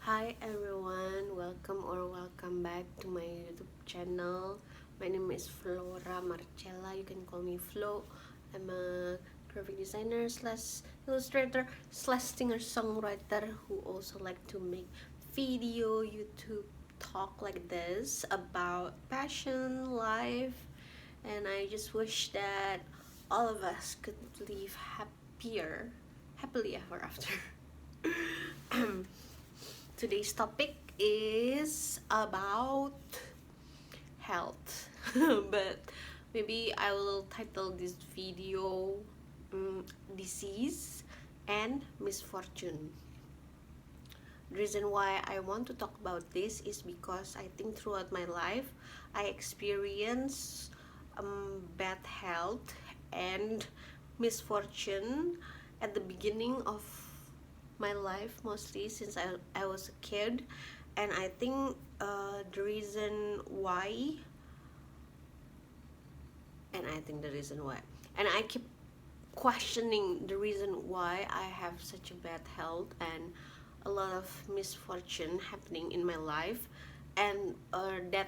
Hi everyone, welcome back to my YouTube channel. My name is Flora Marcella. You can call me Flo. I'm a graphic designer slash illustrator slash singer songwriter who also like to make video YouTube talk like this about passion, life, and I just wish that all of us could live happily ever after. Today's topic is about health, but maybe I will title this video Disease and Misfortune. The reason why I want to talk about this is because I think throughout my life I experience bad health and misfortune at the beginning of my life, mostly since I was a kid. And I think the reason why the reason why and I keep questioning the reason why I have such a bad health and a lot of misfortune happening in my life, and that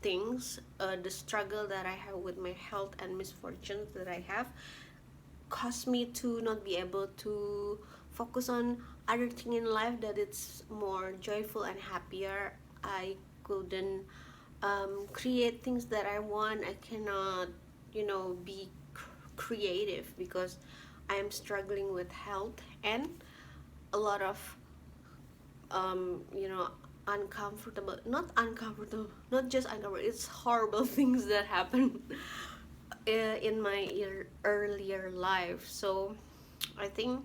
things, the struggle that I have with my health and misfortunes that I have caused me to not be able to focus on other thing in life that it's more joyful and happier. I couldn't create things that I want. I cannot, be creative because I am struggling with health and a lot of you know uncomfortable, not just uncomfortable, it's horrible things that happen in my earlier life. So I think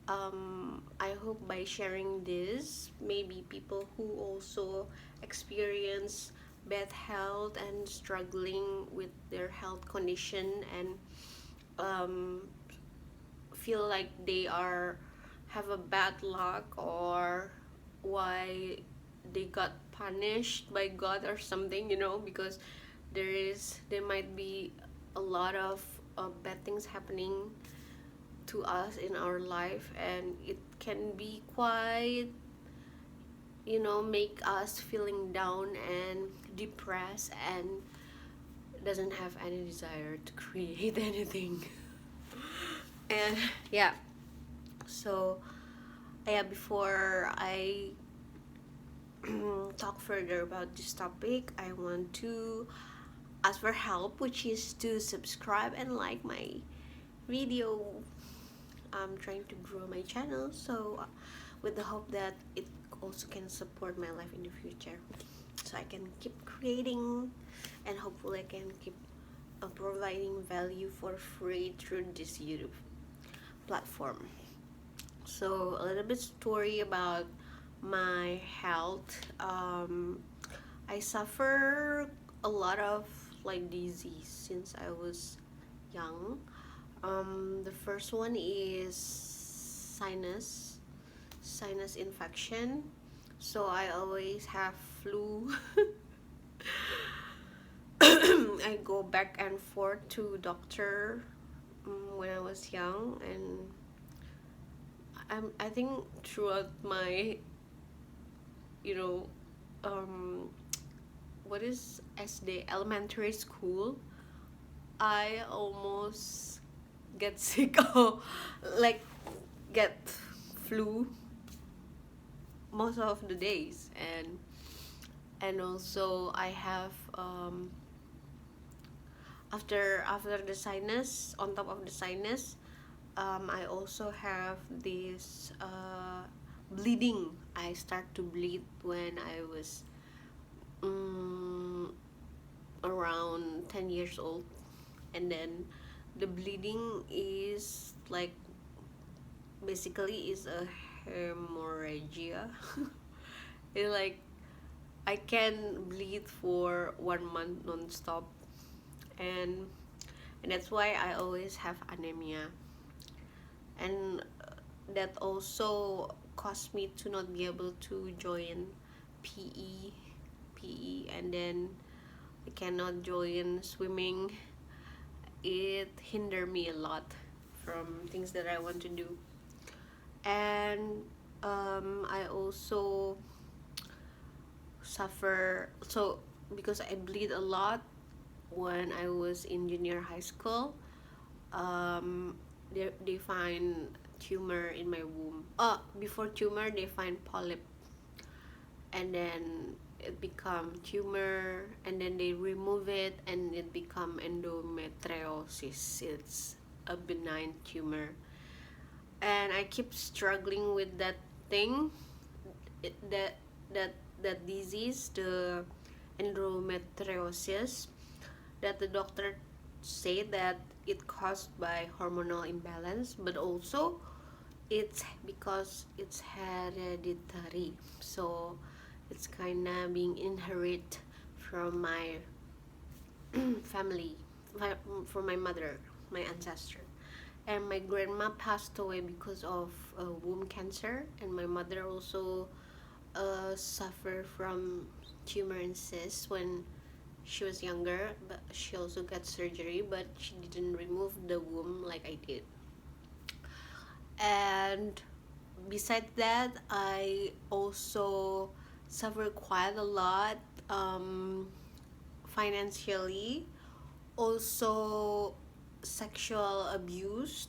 I hope by sharing this, maybe people who also experience bad health and struggling with their health condition and um, feel like they are have a bad luck, or why they got punished by God or something, because there might be a lot of bad things happening to us in our life, and it can be quite, make us feeling down and depressed and doesn't have any desire to create anything. And yeah, so yeah, before I talk further about this topic, I want to ask for help, which is to subscribe and like my video. I'm trying to grow my channel, so with the hope that it also can support my life in the future, so I can keep creating and hopefully I can keep providing value for free through this YouTube platform. So a little bit story about my health. I suffer a lot of like disease since I was young. The first one is sinus infection. So I always have flu. I go back and forth to doctor when I was young, and I think throughout my, you know what is SD elementary school, I almost get sick or like get flu most of the days. And also I have after the sinus, on top of the sinus, I also have this bleeding. I start to bleed when I was around 10 years old, and then the bleeding is like basically is a hemorrhagia. It's like I can bleed for 1 month non-stop, and that's why I always have anemia. And that also caused me to not be able to join PE, and then I cannot join swimming. It hindered me a lot from things that I want to do. And I also suffer, so because I bleed a lot when I was in junior high school. They find tumor in my womb. Before tumor, they find polyp, and then it become tumor, and then they remove it, and it become endometriosis. It's a benign tumor, and I keep struggling with that thing, it, that that disease, the endometriosis, that the doctor say that it caused by hormonal imbalance, but also it's because it's hereditary, so it's kind of being inherit from my family, from my mother, my ancestor. And my grandma passed away because of womb cancer, and my mother also suffered from tumor and cysts when she was younger, but she also got surgery, but she didn't remove the womb like I did. And besides that, I also suffer quite a lot, financially, also sexual abuse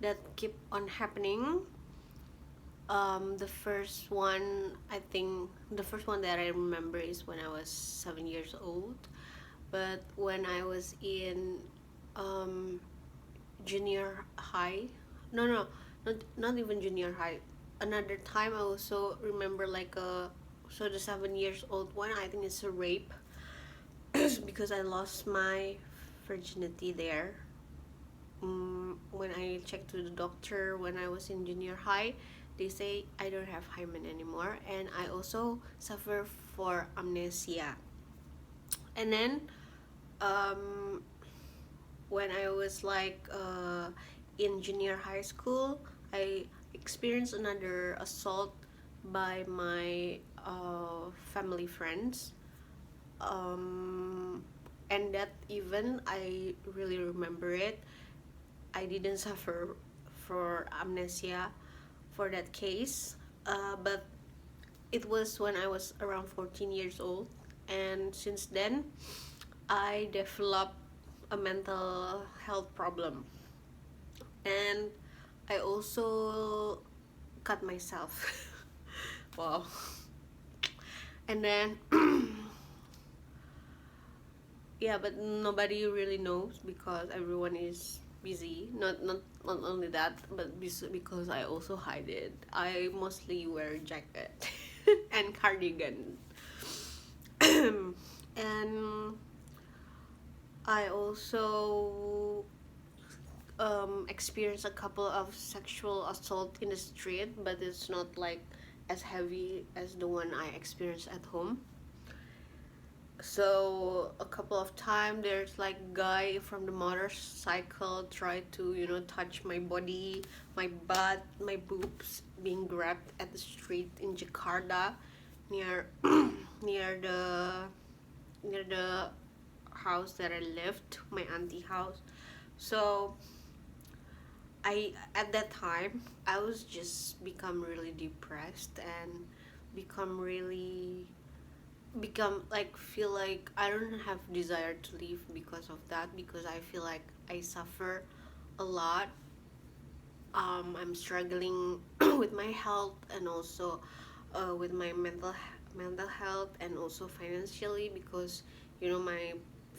that keep on happening. The first one, I think the first one that I remember is when I was 7 years old. But when I was in junior high, no, not even junior high. Another time I also remember like so the 7 years old one, I think it's a rape because I lost my virginity there. When I checked to the doctor when I was in junior high, they say I don't have hymen anymore, and I also suffer for amnesia. And then um, when I was like in junior high school, I experienced another assault by my family friends. Um, and that even I really remember it. I didn't suffer for amnesia for that case, but it was when I was around 14 years old, and since then I developed a mental health problem, and I also cut myself. Wow. And then yeah, but nobody really knows because everyone is busy. Not only that, but because I also hide it. I mostly wear jacket and cardigan. And I also experienced a couple of sexual assault in the street, but it's not like as heavy as the one I experienced at home. So a couple of times there's like guy from the motorcycle try to touch my body, my butt, my boobs, being grabbed at the street in Jakarta, near near the near the house that I lived, my auntie house. So I at that time I was just become really depressed and become really become like feel like I don't have desire to leave because of that, because I feel like I suffer a lot. I'm struggling with my health, and also with my mental health, and also financially, because my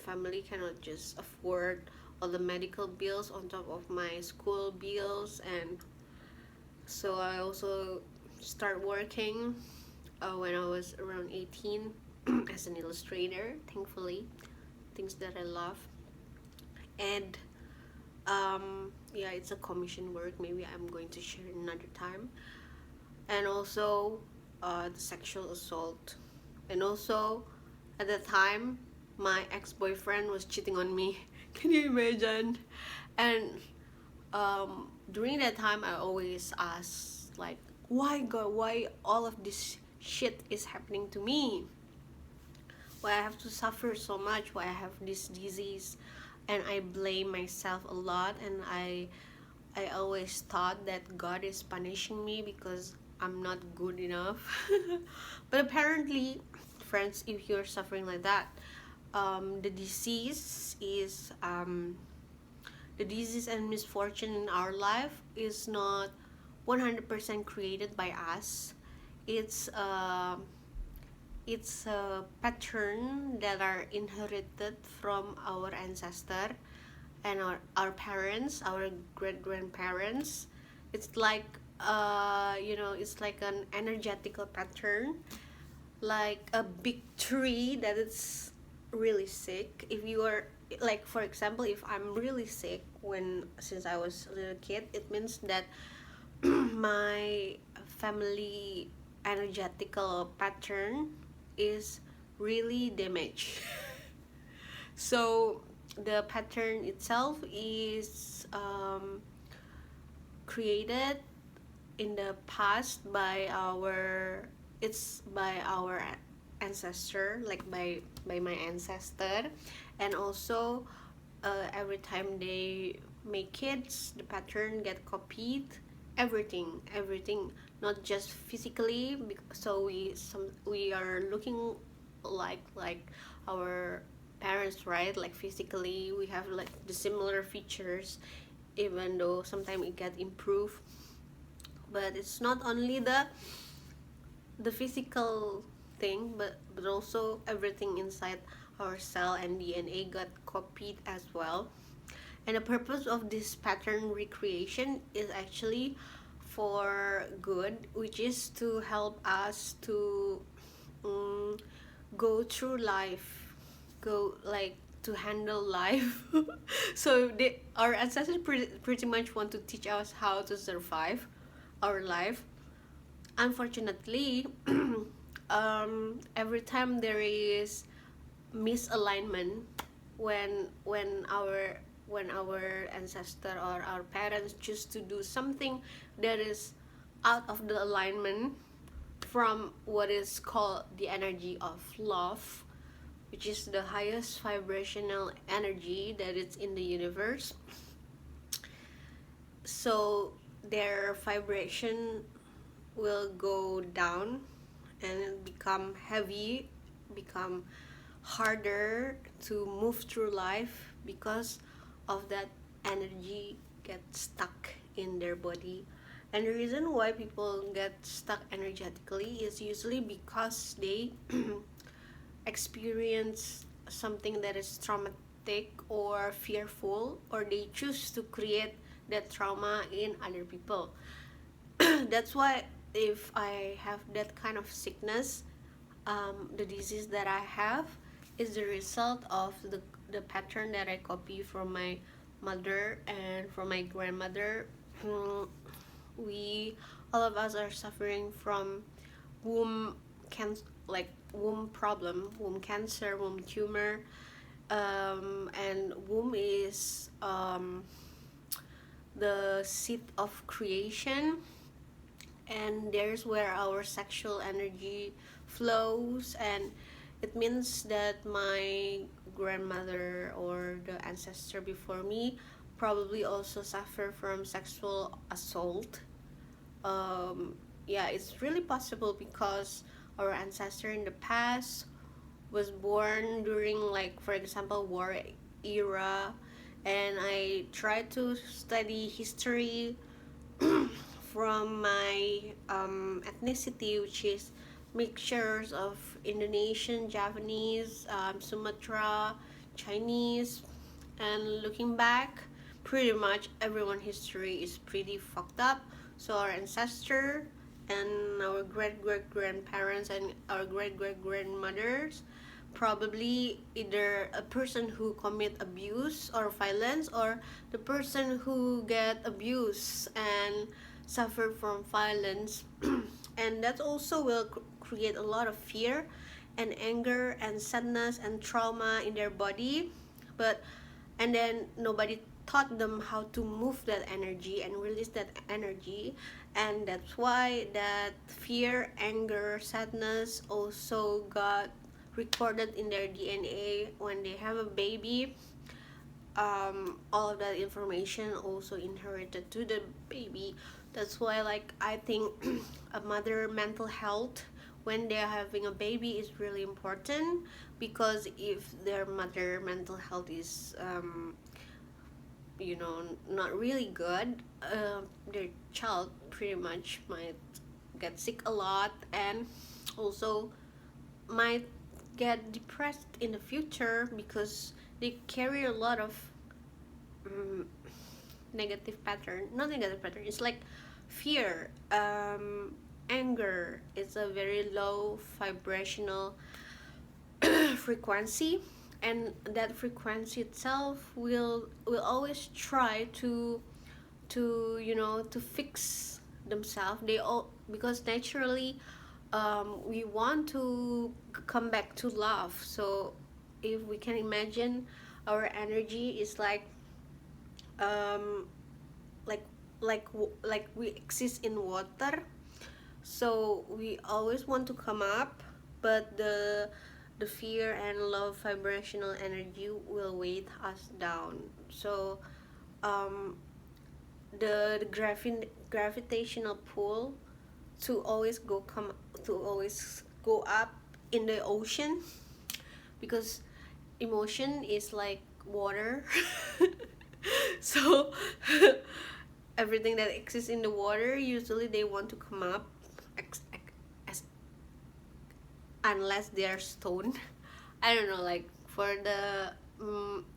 family cannot just afford all the medical bills on top of my school bills. And so I also start working when I was around 18 as an illustrator, thankfully, things that I love. And yeah, it's a commission work, maybe I'm going to share another time. And also the sexual assault, and also at the time my ex-boyfriend was cheating on me. Can you imagine? And during that time I always ask like, why God, why all of this shit is happening to me, why I have to suffer so much, why I have this disease. And I blame myself a lot, and I always thought that God is punishing me because I'm not good enough. But apparently, friends, if you're suffering like that, the disease is the disease and misfortune in our life is not 100% created by us. It's it's a pattern that are inherited from our ancestor and our parents, our great grandparents. It's like it's like an energetical pattern, like a big tree that is really sick. If you are, like, for example, if I'm really sick when since I was a little kid, it means that my family energetical pattern is really damaged. So the pattern itself is created in the past by our it's by our ancestor, like by my ancestor. And also every time they make kids, the pattern get copied, everything, not just physically, so we are looking like our parents, right? Like physically we have like the similar features, even though sometimes it get improved. But it's not only the physical thing, but also everything inside our cell and DNA got copied as well. And the purpose of this pattern recreation is actually for good, which is to help us to um, go through life, go like to handle life. So our ancestors pretty much want to teach us how to survive our life. Unfortunately, every time there is misalignment, when our ancestor or our parents choose to do something that is out of the alignment from what is called the energy of love, which is the highest vibrational energy that is in the universe. So their vibration will go down and become heavy, become harder to move through life because of that energy get stuck in their body. And the reason why people get stuck energetically is usually because they experience something that is traumatic or fearful, or they choose to create that trauma in other people. That's why if I have that kind of sickness, the disease that I have is the result of the pattern that I copy from my mother and from my grandmother. We all of us are suffering from womb cancer, like womb problem, womb cancer, womb tumor. And womb is the seat of creation, and there's where our sexual energy flows. And it means that my grandmother or the ancestor before me probably also suffer from sexual assault. Yeah, it's really possible because our ancestor in the past was born during, like, for example, war era. And I tried to study history from my ethnicity, which is mixtures of Indonesian, Japanese, Sumatra, Chinese. And looking back, pretty much everyone's history is pretty fucked up. So our ancestor and our great great grandparents and our great great grandmothers, probably either a person who commit abuse or violence, or the person who get abused and suffer from violence. And that also will create a lot of fear and anger and sadness and trauma in their body. But and then nobody taught them how to move that energy and release that energy. And that's why that fear, anger, sadness also got recorded in their DNA when they have a baby. All of that information also inherited to the baby. That's why, like, I think a mother mental health when they're having a baby is really important, because if their mother mental health is not really good, their child pretty much might get sick a lot, and also might get depressed in the future, because they carry a lot of um, negative pattern, not negative pattern, it's like fear, anger. It's a very low vibrational frequency, and that frequency itself will always try to fix themselves. They all, because naturally, we want to come back to love. So if we can imagine, our energy is um like like we exist in water, so we always want to come up, but the fear and low vibrational energy will weight us down. So um the gravitational pull to always go up in the ocean, because emotion is like water. So everything that exists in the water, usually they want to come up, as unless they are stone. I don't know, like for the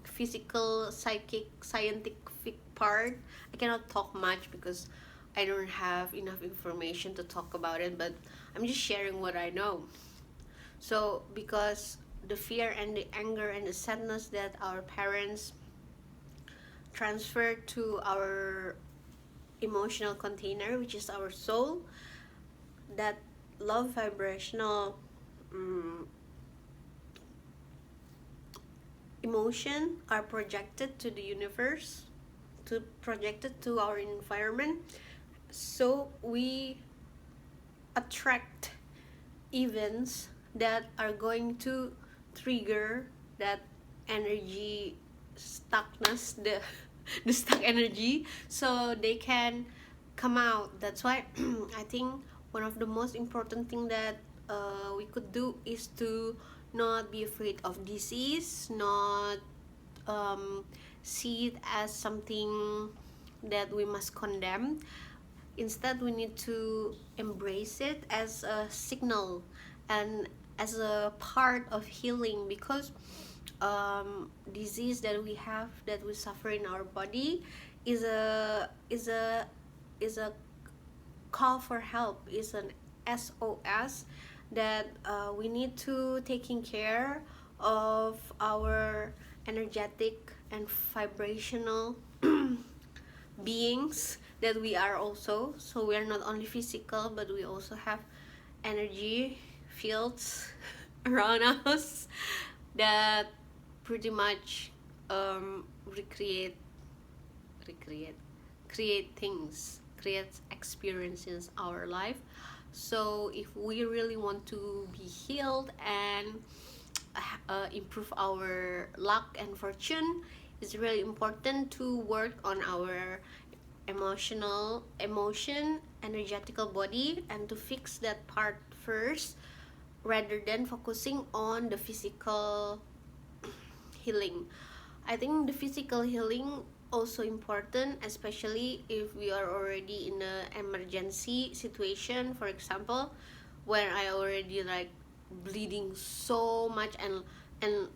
physical, psychic, scientific part, I cannot talk much because I don't have enough information to talk about it, but I'm just sharing what I know. So because the fear and the anger and the sadness that our parents transfer to our emotional container, which is our soul, that love vibrational um, emotion are projected to the universe, to projected to our environment. So we attract events that are going to trigger that energy stuckness, the stuck energy, so they can come out. That's why I think one of the most important thing that we could do is to not be afraid of disease, not um, see it as something that we must condemn. Instead, we need to embrace it as a signal and as a part of healing, because disease that we have, that we suffer in our body, is a call for help, is an SOS, that we need to taking care of our energetic and vibrational beings that we are also. So we are not only physical, but we also have energy fields around us that pretty much recreate recreate create things, create experiences in our life. So if we really want to be healed and improve our luck and fortune, it's really important to work on our emotion, energetical body, and to fix that part first, rather than focusing on the physical healing. I think the physical healing also important, especially if we are already in an emergency situation. For example, when I already like bleeding so much and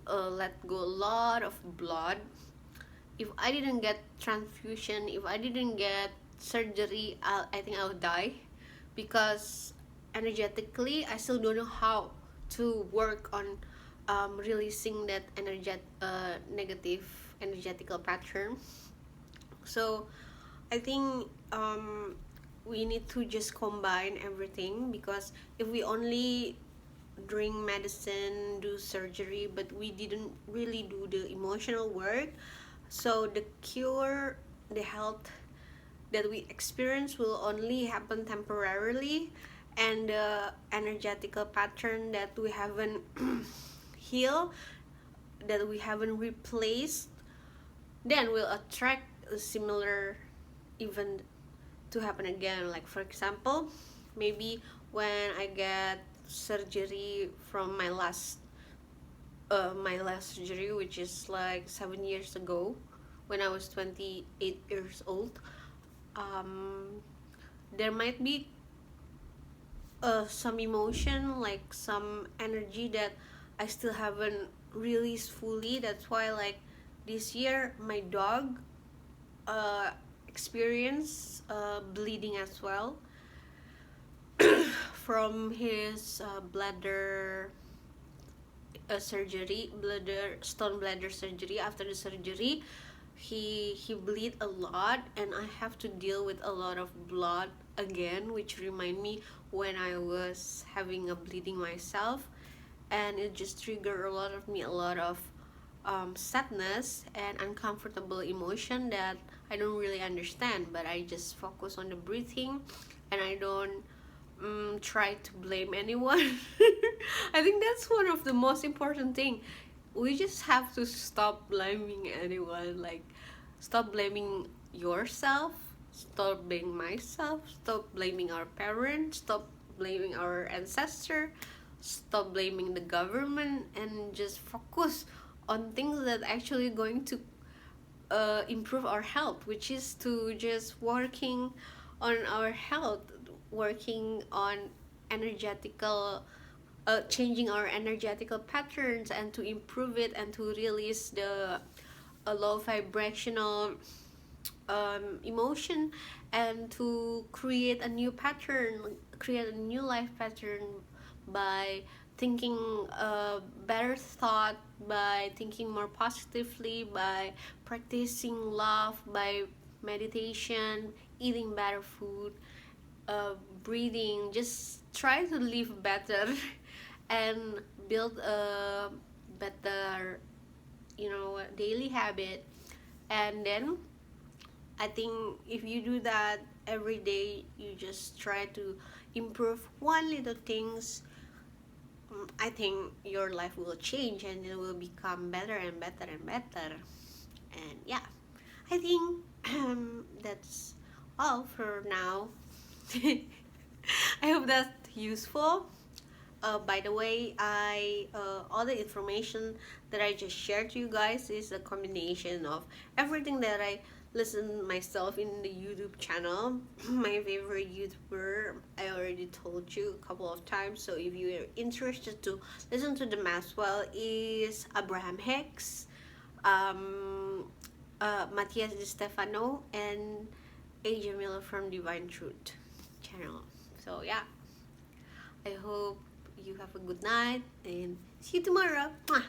let go a lot of blood. If I didn't get transfusion, if I didn't get surgery, I think I'll die, because energetically I still don't know how to work on releasing that negative energetical pattern. So I think we need to just combine everything, because if we only drink medicine, do surgery, but we didn't really do the emotional work, so the cure, the health that we experience will only happen temporarily, and the energetical pattern that we haven't healed, that we haven't replaced, then will attract a similar event to happen again. Like for example, maybe when I get surgery from my last surgery, which is like 7 years ago, when I was 28 years old. um, there might be some emotion, like some energy that I still haven't released fully. That's why, like, this year my dog uh, experienced bleeding as well from his surgery, bladder stone bladder surgery. After the surgery, he bleed a lot, and I have to deal with a lot of blood again, which remind me when I was having a bleeding myself. And it just triggered a lot of sadness and uncomfortable emotion that I don't really understand, but I just focus on the breathing, and I don't try to blame anyone. I think that's one of the most important thing. We just have to stop blaming anyone. Like, stop blaming yourself, stop blaming myself, stop blaming our parents, stop blaming our ancestor, stop blaming the government, and just focus on things that actually going to improve our health, which is to just working on our health, working on energetical, changing our energetical patterns, and to improve it, and to release the low vibrational emotion, and to create a new pattern, create a new life pattern by thinking better thought, by thinking more positively, by practicing love, by meditation, eating better food, breathing. Just try to live better and build a better, daily habit. And then I think if you do that every day, you just try to improve one little things, I think your life will change, and it will become better and better and better. And yeah, I think that's all for now. I hope that's useful. By the way, I all the information that I just shared to you guys is a combination of everything that I listen myself in the YouTube channel. My favorite YouTuber, I already told you a couple of times. So if you are interested to listen to them as well, is Abraham Hicks, Matthias Di Stefano, and AJ Miller from Divine Truth channel. So yeah, I hope you have a good night, and see you tomorrow. Mwah!